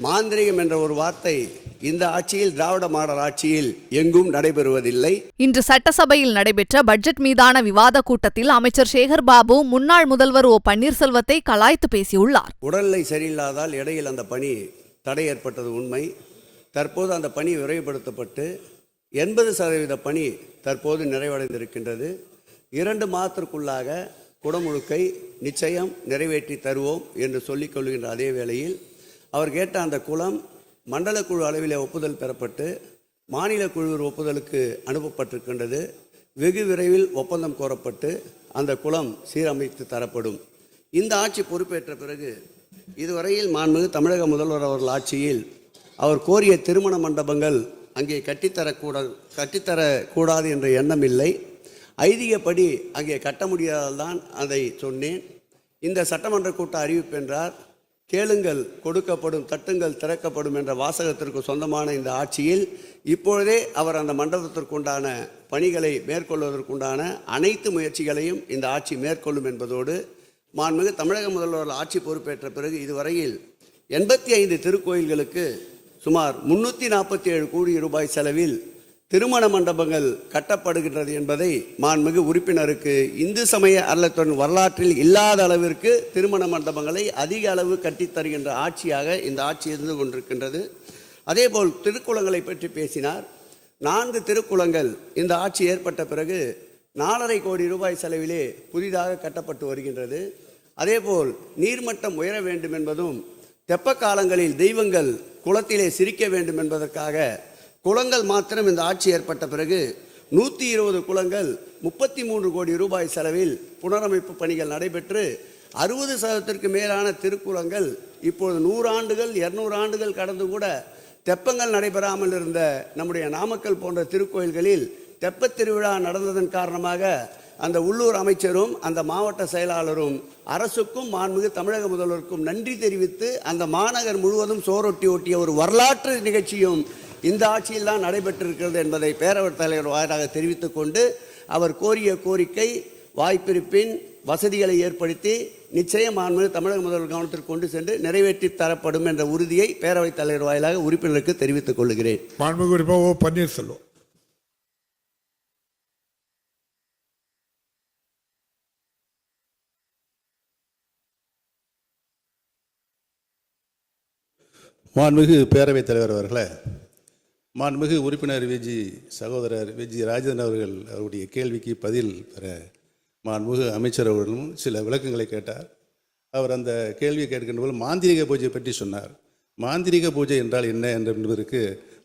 மாந்திரிகம் என்ற ஒரு வார்த்தை இந்த ஆட்சியில், திராவிட மாடல் ஆட்சியில் எங்கும் நடைபெறுவதில்லை. இன்று சட்டசபையில் நடைபெற்ற பட்ஜெட் மீதான விவாத கூட்டத்தில் அமைச்சர் சேகர் பாபு முன்னாள் முதல்வர் ஓ பன்னீர்செல்வத்தை கலாய்த்து பேசியுள்ளார். உடல்நிலை சரியில்லாதால் இடையில் அந்த பணி தடை ஏற்பட்டது உண்மை. தற்போது அந்த பணி விரைவுபடுத்தப்பட்டு 80% பணி தற்போது நிறைவடைந்திருக்கின்றது. 2 மாதத்திற்குள்ளாக குடமுழுக்கை நிச்சயம் நிறைவேற்றி தருவோம் என்று சொல்லிக் கொள்கின்ற அதே வேளையில் அவர் கேட்ட அந்த குளம் மண்டல குழு அளவிலே ஒப்புதல் பெறப்பட்டு மாநில குழு ஒப்புதலுக்கு அனுப்பப்பட்டிருக்கின்றது. வெகு விரைவில் ஒப்பந்தம் கோரப்பட்டு அந்த குளம் சீரமைத்து தரப்படும். இந்த ஆட்சி பொறுப்பேற்ற பிறகு இதுவரையில் மாண்புமிகு தமிழக முதல்வர் அவர்கள் ஆட்சியில் அவர் கோரிய திருமண மண்டபங்கள் அங்கே கட்டித்தரக்கூடாது என்ற எண்ணம் இல்லை. ஐதீகப்படி அங்கே கட்ட முடியாதல்தான் அதை சொன்னேன். இந்த சட்டமன்ற கூட்ட அறிவிப்பு என்றார், கேளுங்கள் கொடுக்கப்படும், தட்டுங்கள் திறக்கப்படும் என்ற வாசகத்திற்கு சொந்தமான இந்த ஆட்சியில் இப்பொழுதே அவர் அந்த மண்டபத்திற்குண்டான பணிகளை மேற்கொள்வதற்குண்டான அனைத்து முயற்சிகளையும் இந்த ஆட்சி மேற்கொள்ளும் என்பதோடு, மாண்புமிகு தமிழக முதல்வர் ஆட்சி பொறுப்பேற்ற பிறகு இதுவரையில் 85 திருக்கோயில்களுக்கு சுமார் 347 கோடி ரூபாய் செலவில் திருமண மண்டபங்கள் கட்டப்படுகின்றது என்பதை மாண்புமிகு உறுப்பினருக்கு இந்து சமய அறநிலையத்துறை வரலாற்றில் இல்லாத அளவிற்கு திருமண மண்டபங்களை அதிக அளவு கட்டித்தருகின்ற ஆட்சியாக இந்த ஆட்சி இருந்து கொண்டிருக்கின்றது. அதேபோல் திருக்குளங்களை பற்றி பேசினார். 4 திருக்குளங்கள் இந்த ஆட்சி ஏற்பட்ட பிறகு 4.5 கோடி ரூபாய் செலவிலே புதிதாக கட்டப்பட்டு வருகின்றது. அதேபோல் நீர்மட்டம் உயர வேண்டும் என்பதும், தெப்ப காலங்களில் தெய்வங்கள் குளத்திலே சிரிக்க வேண்டும் என்பதற்காக குளங்கள் மாத்திரம் இந்த ஆட்சி ஏற்பட்ட பிறகு 120 குளங்கள் 33 கோடி ரூபாய் செலவில் புனரமைப்பு பணிகள் நடைபெற்று 60% மேலான திருக்குளங்கள் இப்பொழுது 100 ஆண்டுகள் 200 ஆண்டுகள் கடந்து கூட தெப்பங்கள் நடைபெறாமல் இருந்த நம்முடைய நாமக்கல் போன்ற திருக்கோயில்களில் தெப்பத் திருவிழா நடந்ததன் காரணமாக அந்த உள்ளூர் அமைச்சரும் அந்த மாவட்ட செயலாளரும் அரசுக்கும் மாண்புமிகு தமிழக முதல்வருக்கும் நன்றி தெரிவித்து அந்த மாநகர் முழுவதும் சோரொட்டி ஒட்டிய ஒரு வரலாற்று நிகழ்ச்சியும் இந்த ஆட்சியில் தான் நடைபெற்றிருக்கிறது என்பதை பேரவைத் தலைவர் வாயிலாக தெரிவித்துக் கொண்டு, அவர் கோரிய கோரிக்கை வாய்ப்பிருப்பின் வசதிகளை ஏற்படுத்தி நிச்சயம் மாண்புமிகு தமிழக முதல்வர் கவனத்திற்கு கொண்டு சென்று நிறைவேற்றி தரப்படும் என்ற உறுதியை பேரவைத் தலைவர் வாயிலாக உறுப்பினருக்கு தெரிவித்துக் கொள்கிறேன். மாண்புமிகு உறுப்பினர் ஓ பன்னீர்செல்வம். மாண்புமிகு பேரவைத் தலைவர் அவர்களே, மாண்புமிகு உறுப்பினர் சகோதரர் விஜி ராஜேந்திரன் அவருடைய கேள்விக்கு பதில் பெற மாண்புமிகு அமைச்சர் அவர்களும் சில விளக்கங்களை கேட்டார். அவர் அந்த கேள்வியை கேட்கின்ற போது மாந்திரிக பூஜை பற்றி சொன்னார். மாந்திரிக பூஜை என்றால் என்ன என்பதற்கு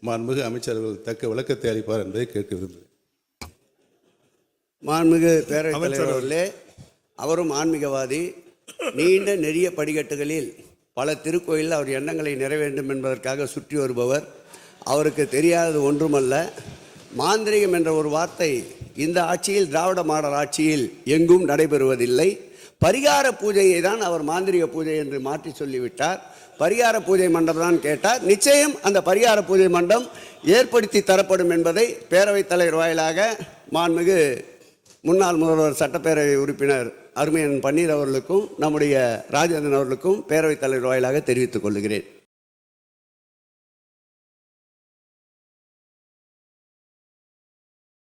மாண்புமிகு அமைச்சர்கள் தக்க விளக்கத்தை அளிப்பார் என்பதை கேட்க விரும்புகிறேன். மாண்புமிகு பேரவைத் தலைவர் அவர்களே, அவரும் ஆன்மீகவாதி. நீண்ட நெறிய படிக்கட்டுகளில் பல திருக்கோயிலில் அவர் எண்ணங்களை நிறைவேற வேண்டும் என்பதற்காக சுற்றி வருபவர். அவருக்கு தெரியாதது ஒன்றுமல்ல. மாந்திரிகம் என்ற ஒரு வார்த்தை இந்த ஆட்சியில், திராவிட மாடல் ஆட்சியில் எங்கும் நடைபெறுவதில்லை. பரிகார பூஜையை தான் அவர் மாந்திரிக பூஜை என்று மாற்றி சொல்லிவிட்டார். பரிகார பூஜை மண்டபம் தான் கேட்டார். நிச்சயம் அந்த பரிகார பூஜை மண்டபம் ஏற்படுத்தி தரப்படும் என்பதை பேரவைத் தலைவர் வாயிலாக மாண்புமிகு முன்னாள் முதல்வர் சட்டப்பேரவை உறுப்பினர் அருமையன் பன்னீர் அவர்களுக்கும் நம்முடைய ராஜேந்திரன் அவர்களுக்கும் பேரவைத் தலைவர் வாயிலாக தெரிவித்துக் கொள்கிறேன்.